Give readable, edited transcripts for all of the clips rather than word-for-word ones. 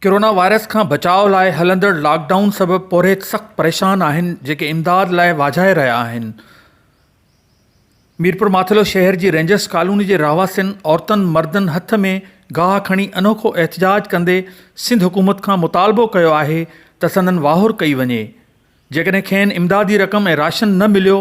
Corona virus खां बचाव लाइ हलंदड़ लॉकडाउन सबबि पोरे सख़्त परेशान आहिनि जेके इमदाद लाइ वाझाए रहिया आहिनि। मीरपुर माथिलो शहर जी रेंजर्स कॉलोनी जे रहवासियुनि औरतुनि मर्दनि हथ में गाह खणी अनोखो एहतजाज कंदे सिंध हुकूमत खां मुतालबो कयो आहे त संदन वाहुर कई वञे। जेकॾहिं खेनि इमदादी रक़म ऐं राशन न मिलियो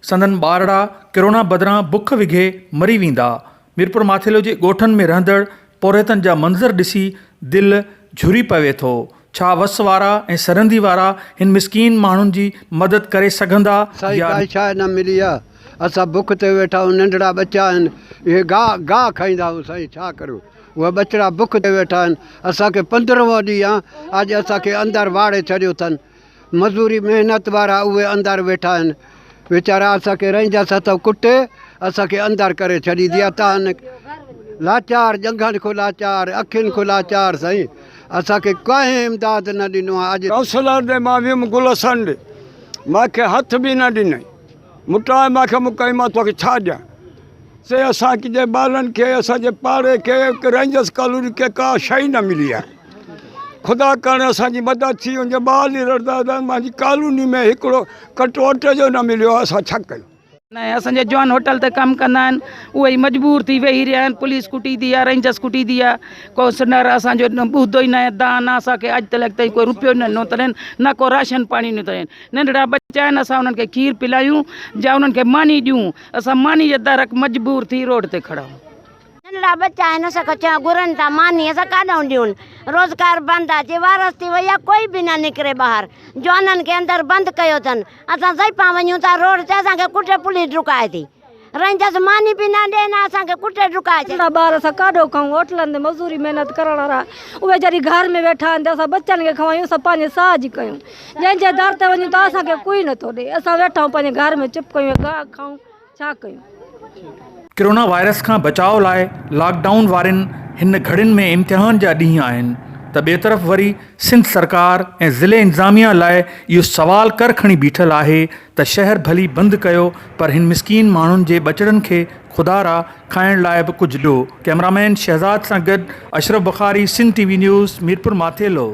संदन ॿारड़ा कोरोना बदिरां बुख विघे मरी वेंदा। मीरपुर माथिलो जे ॻोठनि में रहंदड़ पोरेतनि जा मंज़र ॾिसी दिलि झुरी पवे थो। छा वस वारा ऐं सरहंदी वारा हिन मिसकीन माण्हुनि जी मदद करे सघंदा या शइ न मिली आहे। असां बुख ते वेठा आहियूं, नंढड़ा बच्चा आहिनि, इहे गाह खाईंदा आहियूं। साईं छा करूं, उहे बचड़ा बुख ते वेठा आहिनि। असांखे 15वां ॾींहुं आहे, अॼु असांखे अंदरि वाड़े छॾियो अथनि। मज़ूरी महिनत वारा उहे अंदरि वेठा आहिनि वीचारा। असांखे रेंजर्स हथो कुटे असांखे अंदरि करे छॾी दिया। तव्हां लाचार, ॼंघनि खां लाचार, अखियुनि खां लाचार। साईं असांखे कंहिं इमदाद न ॾिनो आहे। अॼु काउंसलर ॾे मां वियुमि गुलशन ॾे, मूंखे हथ बि न ॾिनई। मुटाए मूंखे मुकई, मां तोखे छा ॾियां। से असांजे ॿारनि खे, असांजे पाड़े खे, रेंजर्स कॉलोनी खे का शइ न मिली आहे। ख़ुदा करण असांजी मदद थी वञे। ॿार ई रड़ंदा, मुंहिंजी कॉलोनी में हिकिड़ो कटो अटे जो न मिलियो। असां छा कयूं। न असांजे जॉन होटल ते कमु कंदा आहिनि, उहे ई मजबूर थी वेही रहिया आहिनि। पुलिस कुटींदी आहे, रेंजर्स कुटींदी आहे, को सिनर असांजो ॿुधो ई न आहे। दान असांखे अॼु तक ताईं कोई रुपयो न ॾिनो अथनि, न को राशन पाणी ॾिनो अथनि। नंढड़ा बच्चा आहिनि, असां उन्हनि खे खीर पिलायूं या उन्हनि खे मानी ॾियूं। असां मानी जे दर मजबूर थी रोड ते खड़ा आहियूं। नंढड़ा बच्चा आहिनि, असांखे चयो घुरनि था मानी, असां काॾूं ॾियूं। रोज़गार बंदि आहे, वारस थी वई आहे, कोई बि न निकिरे ॿाहिरि। जवाननि खे अंदरि बंदि कयो अथनि। असां ज़ईफ़ा वञूं था रोड ते, असांखे कुटे पुलिस डुकाए थी। रेंजर्स मानी बि न ॾे, न असांखे कुटे डुकाए थी। ॿार असां काॾो खाऊं, होटलनि ते मज़ूरी महिनत करण वारा उहे जॾहिं घर में वेठा आहिनि त असां बच्चनि खे खवायूं, असां पंहिंजे साह जी कयूं। जंहिंजे दर ते वञूं त असांखे कोई नथो ॾे। असां वेठा आहियूं पंहिंजे घर में चुप कयूं, गाह खाऊं, छा कयूं। कोरोना वायरस खां बचाव लाइ लॉकडाउन वारनि हिन घड़ियुनि में इम्तिहान जा ॾींहं आहिनि त ॿिए तरफ़ वरी सिंध सरकार ऐं ज़िले इंतिज़ामिया लाइ इहो सवाल कर खणी बीठल आहे त शहर भली बंदि कयो पर हिन मिसकीन माण्हुनि जे बचड़नि खे खुदारा खाइण लाइ बि कुझु ॾियो। कैमरामैन शहज़ाद सां गॾु अशरफ बुखारी, सिंध TV न्यूज़, मीरपुर माथेलो।